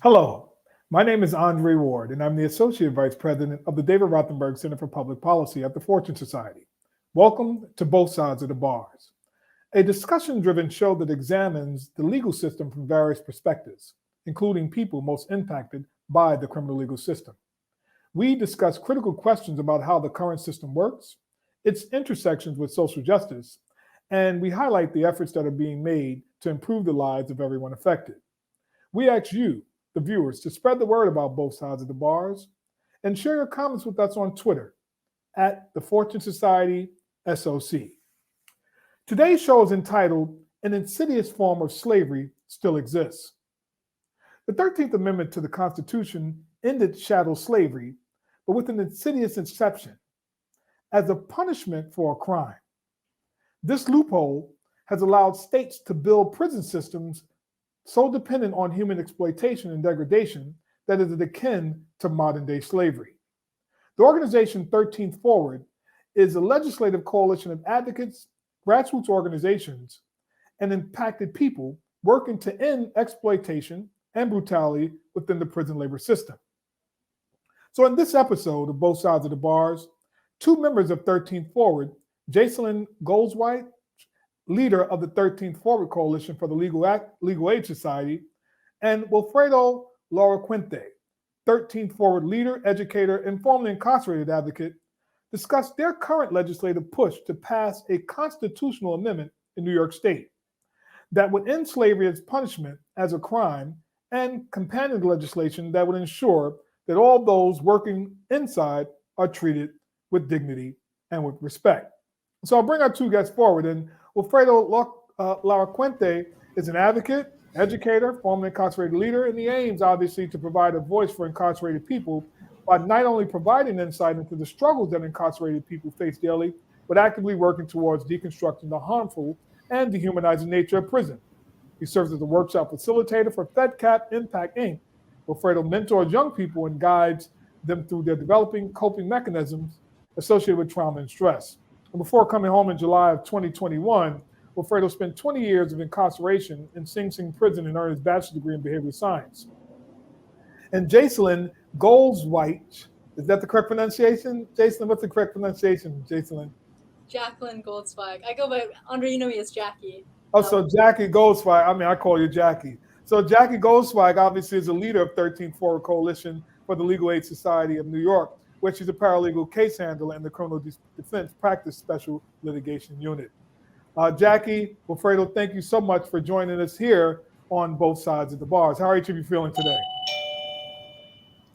Hello, my name is Andre Ward, and I'm the Associate Vice President of the David Rothenberg Center for Public Policy at the Fortune Society. Welcome to Both Sides of the Bars, a discussion-driven show that examines the legal system from various perspectives, including people most impacted by the criminal legal system. We discuss critical questions about how the current system works, its intersections with social justice, and we highlight the efforts that are being made to improve the lives of everyone affected. We ask you, the viewers, to spread the word about both sides of the bars and share your comments with us on Twitter at the Fortune Society SOC. Today's show is entitled An Insidious Form of Slavery Still Exists. The 13th Amendment to the Constitution ended chattel slavery, but with an insidious exception as a punishment for a crime. This loophole has allowed states to build prison systems so dependent on human exploitation and degradation that it is akin to modern-day slavery. The organization 13th Forward is a legislative coalition of advocates, grassroots organizations, and impacted people working to end exploitation and brutality within the prison labor system. So in this episode of Both Sides of the Bars, two members of 13th Forward, Jacalyn Goldzweig, leader of the 13th Forward Coalition for the Legal Aid Society, and Wilfredo Laracuente, 13th Forward leader, educator, and formerly incarcerated advocate, discussed their current legislative push to pass a constitutional amendment in New York State that would end slavery as punishment as a crime and companion legislation that would ensure that all those working inside are treated with dignity and with respect. So I'll bring our two guests forward, and Wilfredo Laracuente is an advocate, educator, formerly incarcerated leader, and he aims, obviously, to provide a voice for incarcerated people by not only providing insight into the struggles that incarcerated people face daily, but actively working towards deconstructing the harmful and dehumanizing nature of prison. He serves as a workshop facilitator for FedCap Impact, Inc. Wilfredo mentors young people and guides them through their developing coping mechanisms associated with trauma and stress. And before coming home in July of 2021, Wilfredo spent 20 years of incarceration in Sing Sing prison and earned his bachelor's degree in behavioral science. And Jacalyn Goldzweig, is that the correct pronunciation? Jacalyn, what's the correct pronunciation, Jacalyn? Jacalyn Goldzweig. I go by, Andre, you know me as Jackie. Oh, so Jackie Goldzweig, I call you Jackie. So Jackie Goldzweig obviously is a leader of 13th Forward Coalition for the Legal Aid Society of New York, where she's a paralegal case handler in the Criminal Defense Practice Special Litigation Unit. Jackie, Wilfredo, thank you so much for joining us here on Both Sides of the Bars. How are each of you feeling today?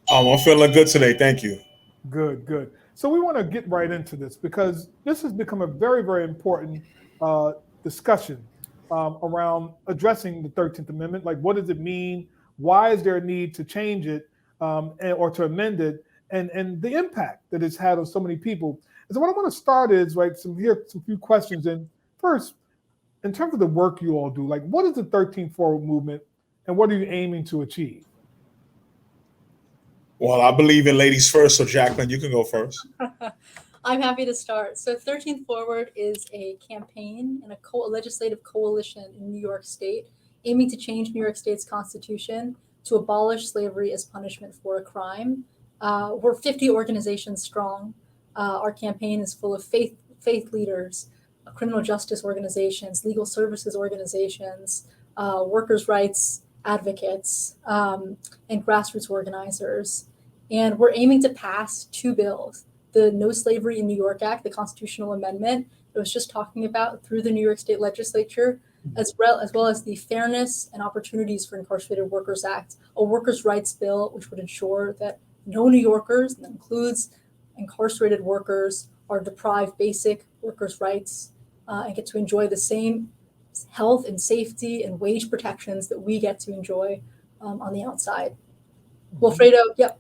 I'm feeling good today. Thank you. Good, good. So we want to get right into this because this has become a very, very important discussion around addressing the 13th Amendment. Like, what does it mean? Why is there a need to change it or to amend it? And the impact that it's had on so many people. And so what I want to start is, right, some few questions. And first, in terms of the work you all do, like, what is the 13th Forward movement and what are you aiming to achieve? Well, I believe in ladies first, so Jacalyn, you can go first. I'm happy to start. So 13th Forward is a campaign and a legislative coalition in New York State aiming to change New York State's constitution to abolish slavery as punishment for a crime. We're 50 organizations strong. Our campaign is full of faith leaders, criminal justice organizations, legal services organizations, workers' rights advocates, and grassroots organizers. And we're aiming to pass two bills: the No Slavery in New York Act, the constitutional amendment that I was just talking about through the New York State legislature, as well as the Fairness and Opportunities for Incarcerated Workers Act, a workers' rights bill which would ensure that no New Yorkers, and that includes incarcerated workers, are deprived basic workers' rights and get to enjoy the same health and safety and wage protections that we get to enjoy on the outside. Wilfredo, yep.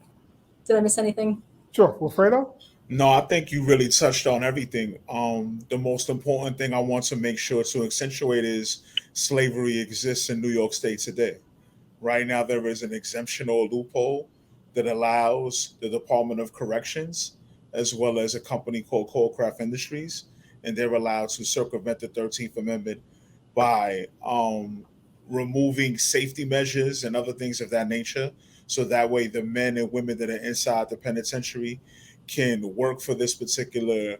Did I miss anything? Sure, Wilfredo? No, I think you really touched on everything. The most important thing I want to make sure to accentuate is slavery exists in New York State today. Right now, there is an exemption or loophole that allows the Department of Corrections, as well as a company called Coldcraft Industries, and they're allowed to circumvent the 13th Amendment by removing safety measures and other things of that nature. So that way, the men and women that are inside the penitentiary can work for this particular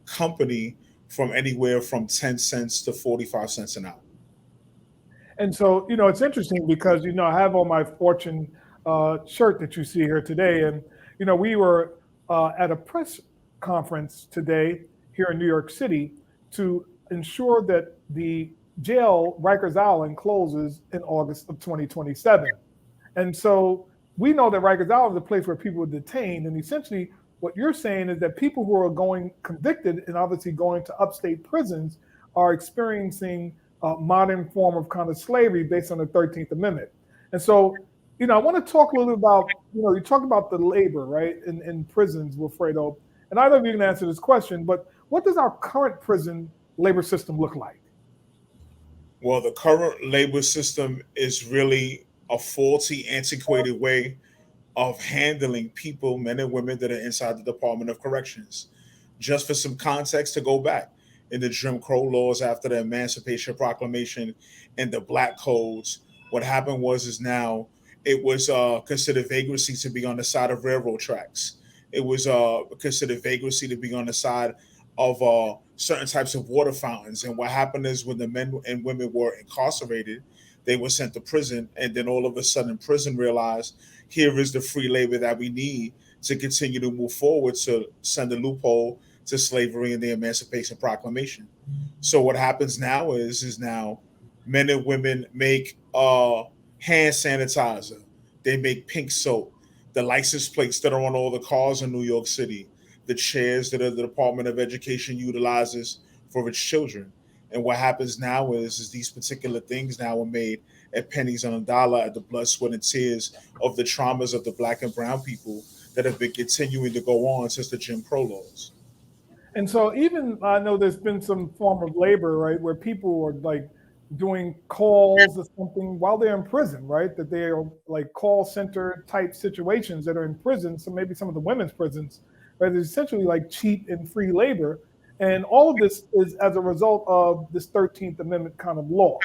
company from anywhere from 10 cents to 45 cents an hour. And so, it's interesting because, I have on my Fortune shirt that you see here today. And, we were at a press conference today here in New York City to ensure that the jail, Rikers Island, closes in August of 2027. And so we know that Rikers Island is a place where people are detained. And essentially, what you're saying is that people who are going convicted and obviously going to upstate prisons are experiencing a modern form of kind of slavery based on the 13th Amendment. And so, I want to talk a little bit about, you talk about the labor, right, in prisons, Wilfredo. And I don't know if you can answer this question, but what does our current prison labor system look like? Well, the current labor system is really a faulty, antiquated way of handling people, men and women that are inside the Department of Corrections. Just for some context to go back, in the Jim Crow laws after the Emancipation Proclamation and the Black Codes, what happened was now it was considered vagrancy to be on the side of railroad tracks. It was considered vagrancy to be on the side of certain types of water fountains. And what happened is when the men and women were incarcerated, they were sent to prison. And then all of a sudden, prison realized here is the free labor that we need to continue to move forward to send a loophole to slavery and the Emancipation Proclamation. So what happens now is now men and women make hand sanitizer. They make pink soap. The license plates that are on all the cars in New York City, the chairs that the Department of Education utilizes for its children. And what happens now is these particular things now are made at pennies on a dollar at the blood, sweat, and tears of the traumas of the Black and brown people that have been continuing to go on since the Jim Crow laws. And so even I know there's been some form of labor, right, where people are like doing calls or something while they're in prison, right? That they are like call center type situations that are in prison. So maybe some of the women's prisons, right? It's essentially like cheap and free labor. And all of this is as a result of this 13th Amendment kind of law.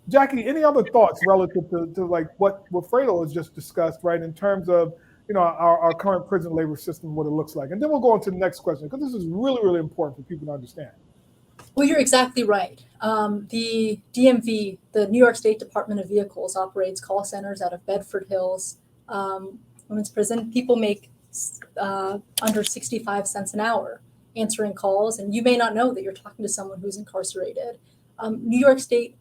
Jackie, any other thoughts relative to like what Wilfredo has just discussed, right, in terms of our current prison labor system, what it looks like? And then we'll go on to the next question, because this is really, really important for people to understand. Well, you're exactly right. The DMV, the New York State Department of Vehicles, operates call centers out of Bedford Hills women's prison. People make under 65 cents an hour answering calls, and you may not know that you're talking to someone who's incarcerated. New York State,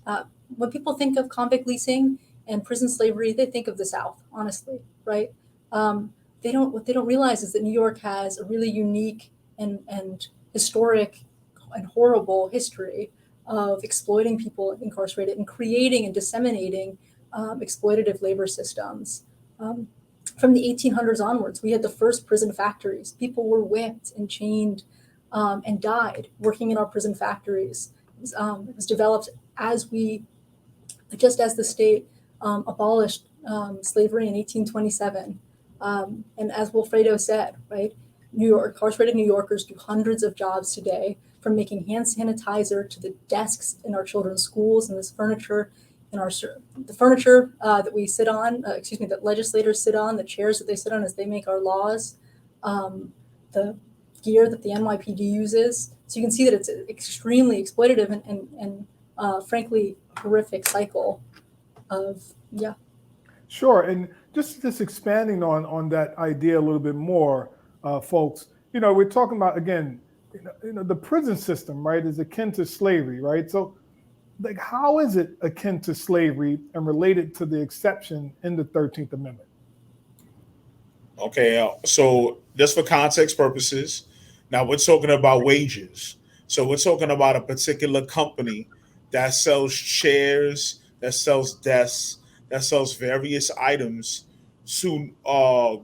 when people think of convict leasing and prison slavery, they think of the South, honestly, right? What they don't realize is that New York has a really unique and historic and horrible history of exploiting people incarcerated and creating and disseminating exploitative labor systems. From the 1800s onwards, we had the first prison factories. People were whipped and chained and died working in our prison factories. It was developed just as the state abolished slavery in 1827. And as Wilfredo said, right, incarcerated New Yorkers do hundreds of jobs today, from making hand sanitizer to the desks in our children's schools and this furniture the furniture that we sit on, that legislators sit on, the chairs that they sit on as they make our laws, the gear that the NYPD uses. So you can see that it's an extremely exploitative and frankly horrific cycle of, yeah. Sure, and just expanding on that idea a little bit more, folks. We're talking about, again, the prison system, right, is akin to slavery, right? So, like, how is it akin to slavery and related to the exception in the 13th Amendment? Okay, so just for context purposes, now we're talking about wages. So we're talking about a particular company that sells chairs, that sells desks, that sells various items to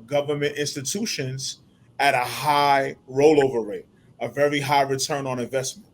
government institutions at a high rollover rate, a very high return on investment.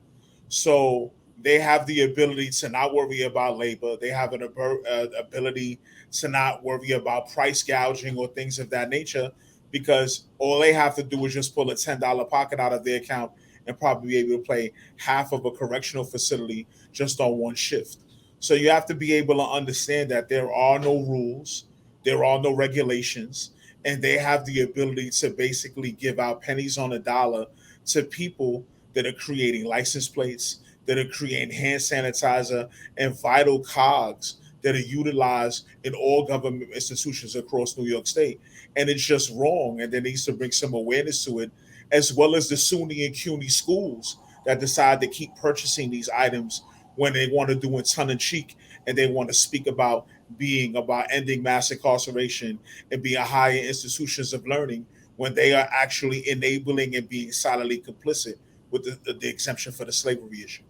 So they have the ability to not worry about labor. They have an ability to not worry about price gouging or things of that nature, because all they have to do is just pull a $10 pocket out of their account and probably be able to pay half of a correctional facility just on one shift. So you have to be able to understand that there are no rules, there are no regulations, and they have the ability to basically give out pennies on a dollar to people that are creating license plates, that are creating hand sanitizer, and vital cogs that are utilized in all government institutions across New York State. And it's just wrong. And there needs to bring some awareness to it, as well as the SUNY and CUNY schools that decide to keep purchasing these items when they want to do it tongue in cheek and they want to speak about being about ending mass incarceration and being higher institutions of learning when they are actually enabling and being solidly complicit with the exemption for the slavery issue.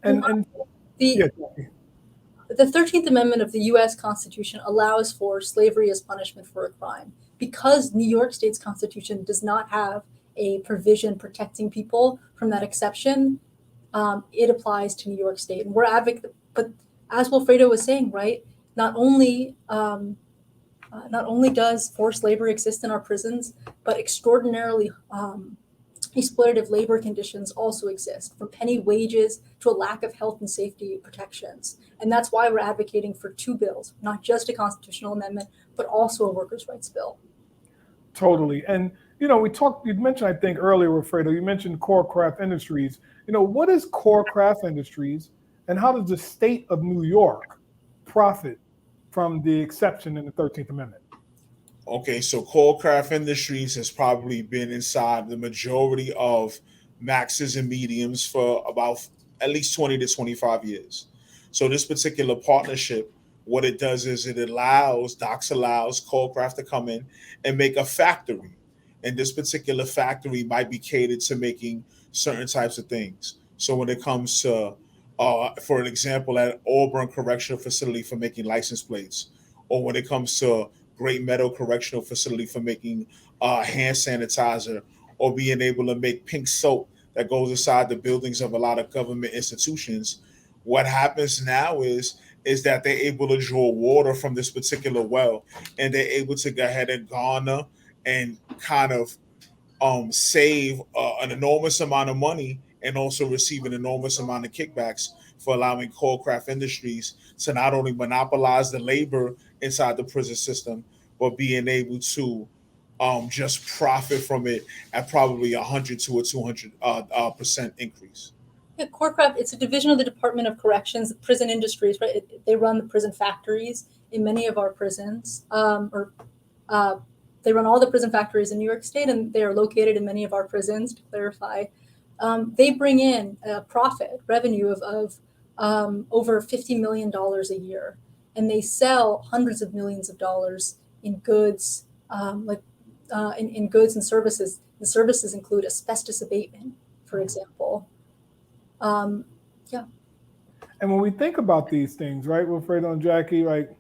And The yeah, the 13th Amendment of the US Constitution allows for slavery as punishment for a crime. Because New York State's Constitution does not have a provision protecting people from that exception, it applies to New York State. And we're advocating, but as Wilfredo was saying, right, not only does forced labor exist in our prisons, but extraordinarily exploitative labor conditions also exist, from penny wages to a lack of health and safety protections. And that's why we're advocating for two bills, not just a constitutional amendment, but also a workers' rights bill. totally. And you mentioned, I think earlier, Wilfredo, you mentioned core craft industries. What is core craft industries, and how does the state of New York profit from the exception in the 13th Amendment? Okay, so core craft industries has probably been inside the majority of maxes and mediums for about at least 20 to 25 years. So this particular partnership, what it does is it allows, Docs allows core craft to come in and make a factory. And this particular factory might be catered to making certain types of things. So when it comes to, for an example, at Auburn Correctional Facility for making license plates, or when it comes to Great Meadow Correctional Facility for making hand sanitizer, or being able to make pink soap that goes inside the buildings of a lot of government institutions. What happens now is that they're able to draw water from this particular well, and they're able to go ahead and garner and kind of save an enormous amount of money and also receive an enormous amount of kickbacks for allowing core craft industries to not only monopolize the labor inside the prison system, but being able to just profit from it at probably 100 to a 200% increase. Yeah, CoreCraft, it's a division of the Department of Corrections, prison industries, right? They run the prison factories in many of our prisons, they run all the prison factories in New York State, and they are located in many of our prisons, to clarify. They bring in a profit revenue of over $50 million a year, and they sell hundreds of millions of dollars in goods, in goods and services. The services include asbestos abatement, for example. Yeah. And when we think about these things, right, Wilfredo and Jackie, like,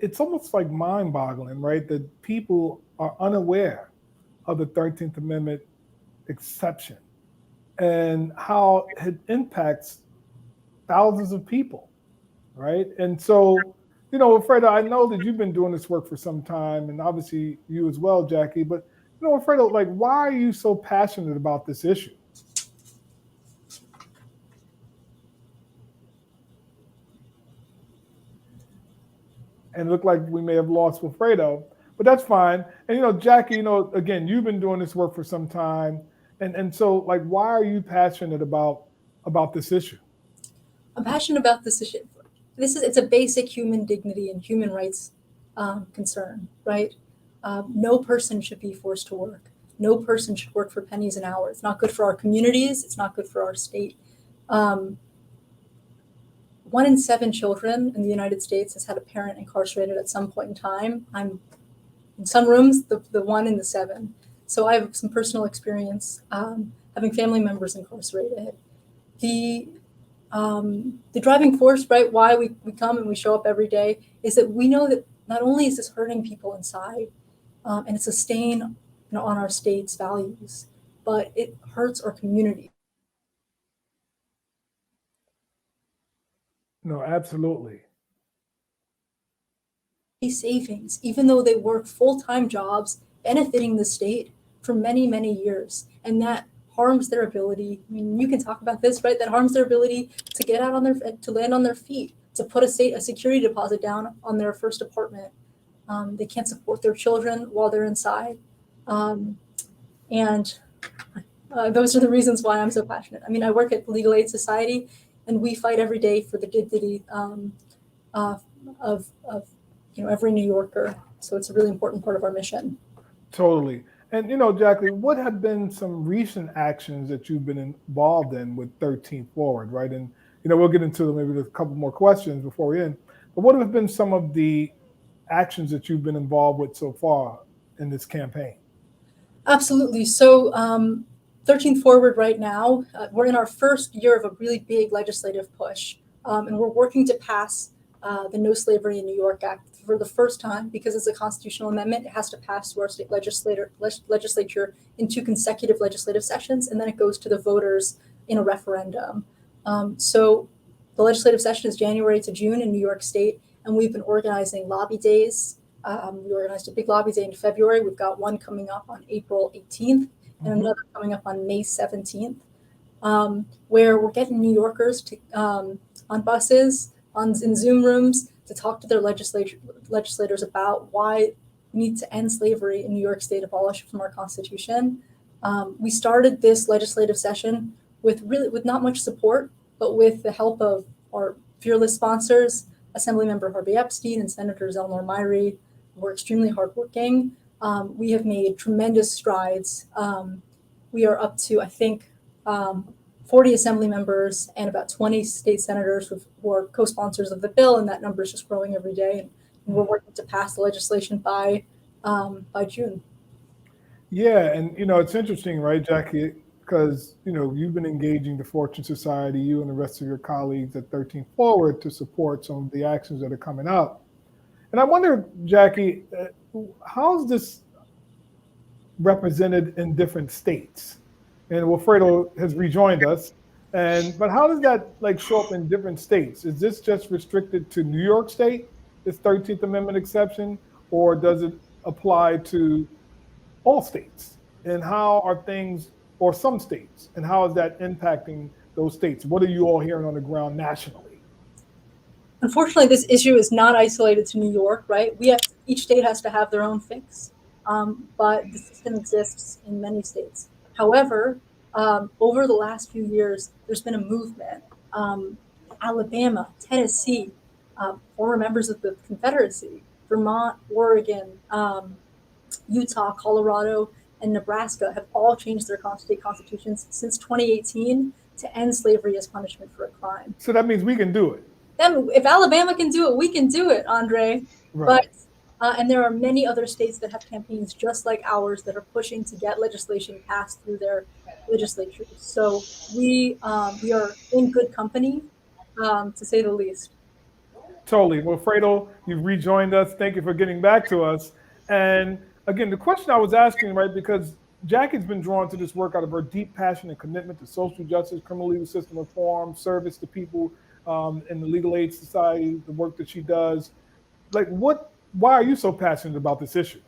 it's almost like mind-boggling, right, that people are unaware of the 13th Amendment exception and how it impacts thousands of people, right? And so, Wilfredo, I know that you've been doing this work for some time, and obviously you as well, Jackie, but, Wilfredo, like, why are you so passionate about this issue? And it looked like we may have lost Wilfredo, but that's fine. And Jackie, again, you've been doing this work for some time, and so, like, why are you passionate about this issue? I'm passionate about this issue. It's a basic human dignity and human rights concern, right? No person should be forced to work. No person should work for pennies an hour. It's not good for our communities. It's not good for our state. 1 in 7 children in the United States has had a parent incarcerated at some point in time. I'm in some rooms, the 1 in the 7. So I have some personal experience having family members incarcerated. The driving force, right, why we come and we show up every day is that we know that not only is this hurting people inside, and it's a stain on our state's values, but it hurts our community. No, absolutely. Savings, even though they work full-time jobs, benefiting the state for many, many years. And that harms their ability. I mean, you can talk about this, right? That harms their ability to get out on to land on their feet, to put a security deposit down on their first apartment. They can't support their children while they're inside. And those are the reasons why I'm so passionate. I mean, I work at the Legal Aid Society, and we fight every day for the dignity of every New Yorker. So it's a really important part of our mission. Totally. And, Jacalyn, what have been some recent actions that you've been involved in with 13th Forward, right? And, we'll get into maybe a couple more questions before we end. But what have been some of the actions that you've been involved with so far in this campaign? Absolutely. So 13th Forward right now, we're in our first year of a really big legislative push. And we're working to pass the No Slavery in New York Act for the first time, because it's a constitutional amendment. It has to pass through our state legislature in 2 consecutive legislative sessions, and then it goes to the voters in a referendum. So the legislative session is January to June in New York State, and we've been organizing lobby days. We organized a big lobby day in February. We've got one coming up on April 18th and another coming up on May 17th, where we're getting New Yorkers to on buses, in Zoom rooms, to talk to their legislators about why we need to end slavery in New York State, abolish it from our Constitution. We started this legislative session with not much support, but with the help of our fearless sponsors, Assemblymember Harvey Epstein and Senator Zelnor Myrie, who are extremely hardworking. We have made tremendous strides. We are up to, I think, 40 assembly members and about 20 state senators who are co-sponsors of the bill, and that number is just growing every day. And we're working to pass the legislation by June. Yeah, and it's interesting, right, Jackie? Because you've been engaging the Fortune Society, you and the rest of your colleagues at 13th Forward, to support some of the actions that are coming up. And I wonder, Jackie, how's this represented in different states? And Wilfredo has rejoined us. But how does that show up in different states? Is this just restricted to New York State, this 13th Amendment exception, or does it apply to all states? And how are things, or some states, and how is that impacting those states? What are you all hearing on the ground nationally? Unfortunately, this issue is not isolated to New York, right? Each state has to have their own fix, but the system exists in many states. However, over the last few years, there's been a movement. Alabama, Tennessee, former members of the Confederacy, Vermont, Oregon, Utah, Colorado, and Nebraska have all changed their state constitutions since 2018 to end slavery as punishment for a crime. So that means we can do it. If Alabama can do it, we can do it, Andre. Right. But and there are many other states that have campaigns just like ours that are pushing to get legislation passed through their legislatures. So we are in good company, to say the least. Totally. Well, Wilfredo, you've rejoined us. Thank you for getting back to us. And again, the question I was asking, right, because Jackie's been drawn to this work out of her deep passion and commitment to social justice, criminal legal system reform, service to people in the Legal Aid Society, the work that she does. Why are you so passionate about this issue?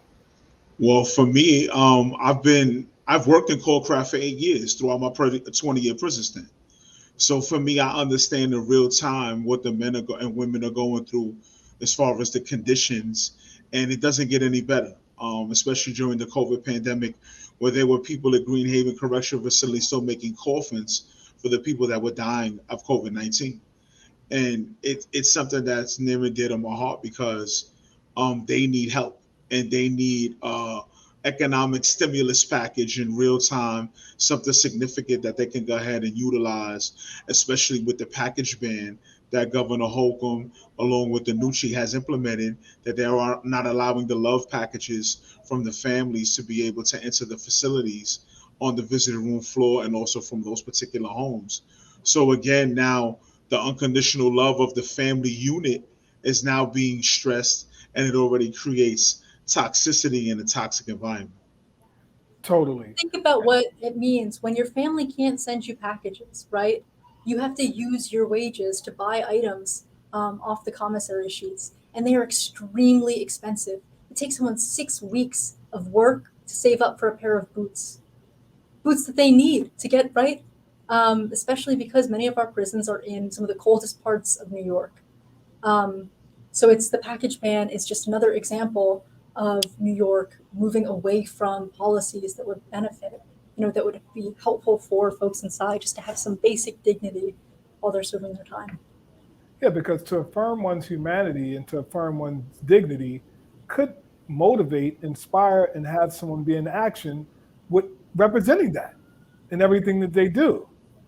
Well, for me, I've worked in Coldcraft for 8 years throughout my 20-year prison stint. So for me, I understand in real time what the men and women are going through as far as the conditions, and it doesn't get any better, especially during the COVID pandemic, where there were people at Greenhaven Correctional Facility still making coffins for the people that were dying of COVID-19. And it's something that's near and dear to my heart, because they need help, and they need economic stimulus package in real time, something significant that they can go ahead and utilize, especially with the package ban that Governor Holcomb, along with the Nucci, has implemented, that they are not allowing the love packages from the families to be able to enter the facilities on the visiting room floor, and also from those particular homes. So again, now the unconditional love of the family unit is now being stressed, and it already creates toxicity in a toxic environment. Totally. Think about what it means when your family can't send you packages, right? You have to use your wages to buy items off the commissary sheets, and they are extremely expensive. It takes someone 6 weeks of work to save up for a pair of boots. boots that they need to get right, especially because many of our prisons are in some of the coldest parts of New York. So it's the package ban is just another example of New York moving away from policies that would benefit, that would be helpful for folks inside just to have some basic dignity while they're serving their time. Yeah, because to affirm one's humanity and to affirm one's dignity could motivate, inspire, and have someone be in action with representing that in everything that they do,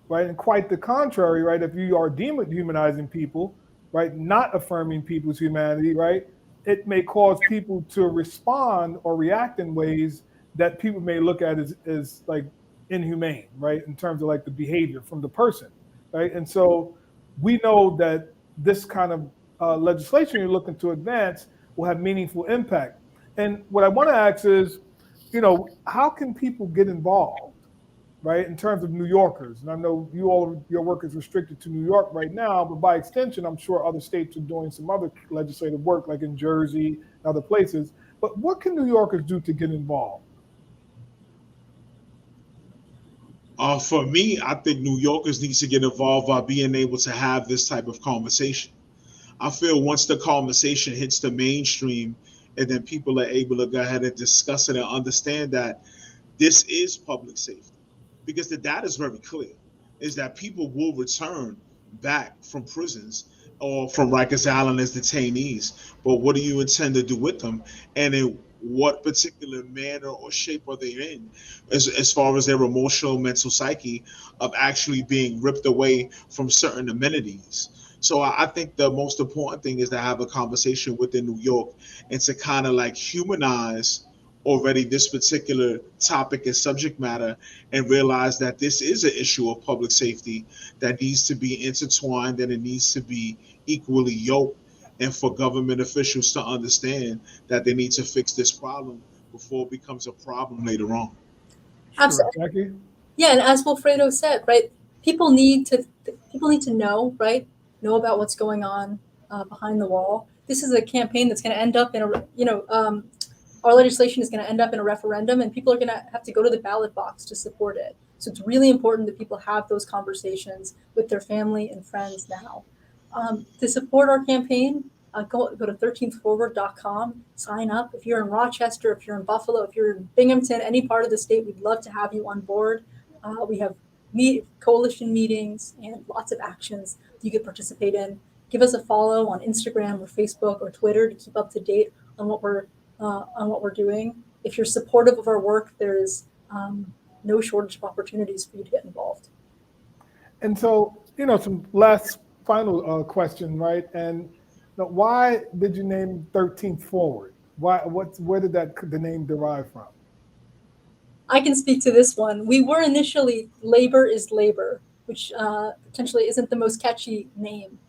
right? And quite the contrary, right? If you are dehumanizing people, right, not affirming people's humanity, right, it may cause people to respond or react in ways that people may look at as like inhumane, right, in terms of like the behavior from the person, right? And so we know that this kind of legislation you're looking to advance will have meaningful impact. And what I want to ask is, how can people get involved, right, in terms of New Yorkers? And I know your work is restricted to New York right now, but by extension, I'm sure other states are doing some other legislative work, like in Jersey and other places. But what can New Yorkers do to get involved? For me, I think New Yorkers need to get involved by being able to have this type of conversation. I feel once the conversation hits the mainstream and then people are able to go ahead and discuss it and understand that this is public safety, because the data is very clear, is that people will return back from prisons or from Rikers Island as detainees. But what do you intend to do with them? And in what particular manner or shape are they in as far as their emotional, mental psyche of actually being ripped away from certain amenities? So I think the most important thing is to have a conversation within New York and to kind of like humanize already this particular topic and subject matter and realize that this is an issue of public safety that needs to be intertwined and it needs to be equally yoked, and for government officials to understand that they need to fix this problem before it becomes a problem later on. Sure, Absolutely. Jackie? Yeah, and as Wilfredo said, right, people need to know, right, know about what's going on behind the wall. This is a campaign that's going to end up in our legislation is going to end up in a referendum, and people are going to have to go to the ballot box to support it. So it's really important that people have those conversations with their family and friends now. To support our campaign, go to 13thforward.com, sign up. If you're in Rochester, if you're in Buffalo, if you're in Binghamton, any part of the state, we'd love to have you on board. We have coalition meetings and lots of actions you could participate in. Give us a follow on Instagram or Facebook or Twitter to keep up to date on what we're doing. If you're supportive of our work, there is no shortage of opportunities for you to get involved. And so, some last final question, right? And why did you name 13th Forward? Where did the name derive from? I can speak to this one. We were initially Labor is Labor, which potentially isn't the most catchy name.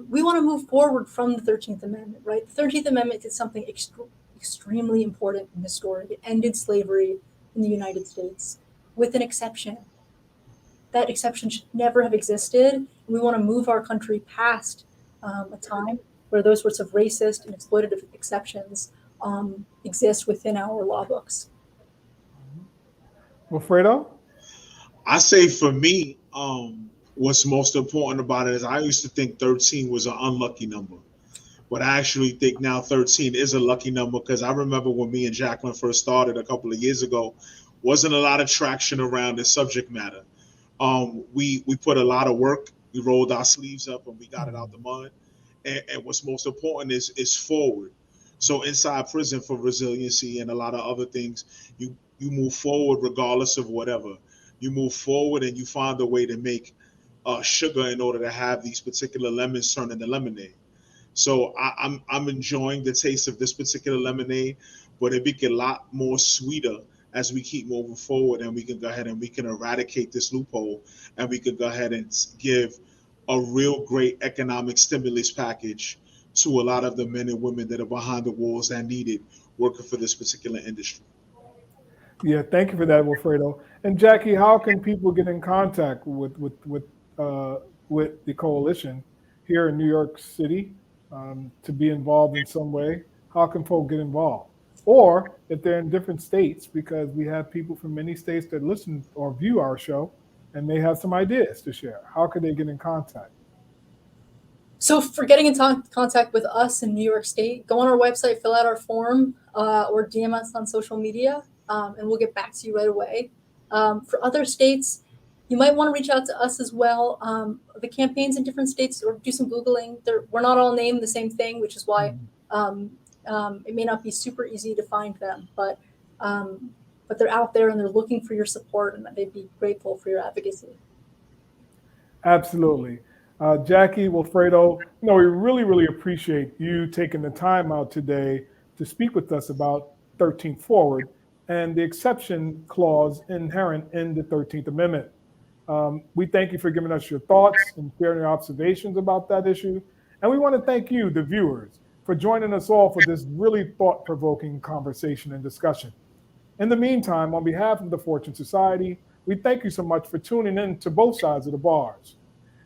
We want to move forward from the 13th Amendment, right? The 13th Amendment did something extremely important in this story. It ended slavery in the United States with an exception. That exception should never have existed. We want to move our country past a time where those sorts of racist and exploitative exceptions exist within our law books. Wilfredo? I say for me, what's most important about it is I used to think 13 was an unlucky number. But I actually think now 13 is a lucky number, because I remember when me and Jacalyn first started a couple of years ago, wasn't a lot of traction around the subject matter. We put a lot of work, we rolled our sleeves up and we got it out the mud. And what's most important is forward. So inside prison, for resiliency and a lot of other things, you move forward regardless of whatever. You move forward and you find a way to make sugar in order to have these particular lemons turn into lemonade. So I'm enjoying the taste of this particular lemonade, but it became a lot more sweeter as we keep moving forward, and we can go ahead and we can eradicate this loophole, and we can go ahead and give a real great economic stimulus package to a lot of the men and women that are behind the walls that need it, working for this particular industry. Yeah, thank you for that, Wilfredo. And Jackie, how can people get in contact with the coalition here in New York City to be involved in some way? How can folk get involved? or if they're in different states, because we have people from many states that listen or view our show and may have some ideas to share. How could they get in contact? So for getting in contact with us in New York State, go on our website, fill out our form, or DM us on social media, and we'll get back to you right away. For other states, you might want to reach out to us as well. The campaigns in different states, or do some Googling. We're not all named the same thing, which is why it may not be super easy to find them. But they're out there and they're looking for your support, and they'd be grateful for your advocacy. Absolutely. Jackie, Wilfredo, we really, really appreciate you taking the time out today to speak with us about 13th Forward and the exception clause inherent in the 13th Amendment. We thank you for giving us your thoughts and sharing your observations about that issue. And we want to thank you, the viewers, for joining us all for this really thought-provoking conversation and discussion. In the meantime, on behalf of the Fortune Society, we thank you so much for tuning in to Both Sides of the Bars.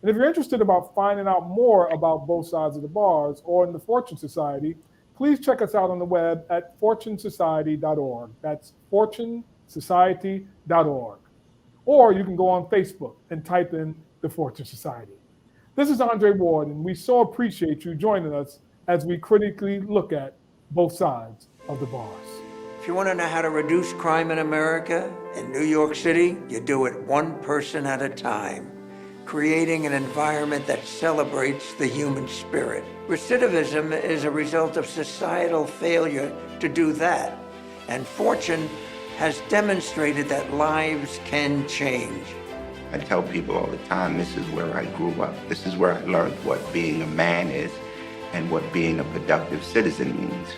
And if you're interested about finding out more about Both Sides of the Bars or in the Fortune Society, please check us out on the web at fortunesociety.org. That's fortunesociety.org. Or you can go on Facebook and type in the Fortune Society. This is Andre Ward, and we so appreciate you joining us as we critically look at both sides of the bars. If you want to know how to reduce crime in America, in New York City, you do it one person at a time, creating an environment that celebrates the human spirit. Recidivism is a result of societal failure to do that. And Fortune has demonstrated that lives can change. I tell people all the time, this is where I grew up. This is where I learned what being a man is and what being a productive citizen means.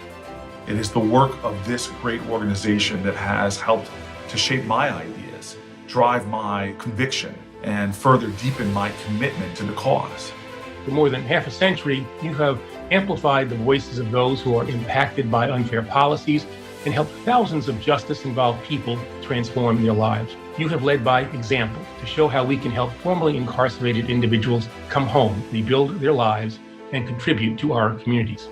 It is the work of this great organization that has helped to shape my ideas, drive my conviction, and further deepen my commitment to the cause. For more than half a century, you have amplified the voices of those who are impacted by unfair policies and helped thousands of justice-involved people transform their lives. You have led by example to show how we can help formerly incarcerated individuals come home, rebuild their lives, and contribute to our communities.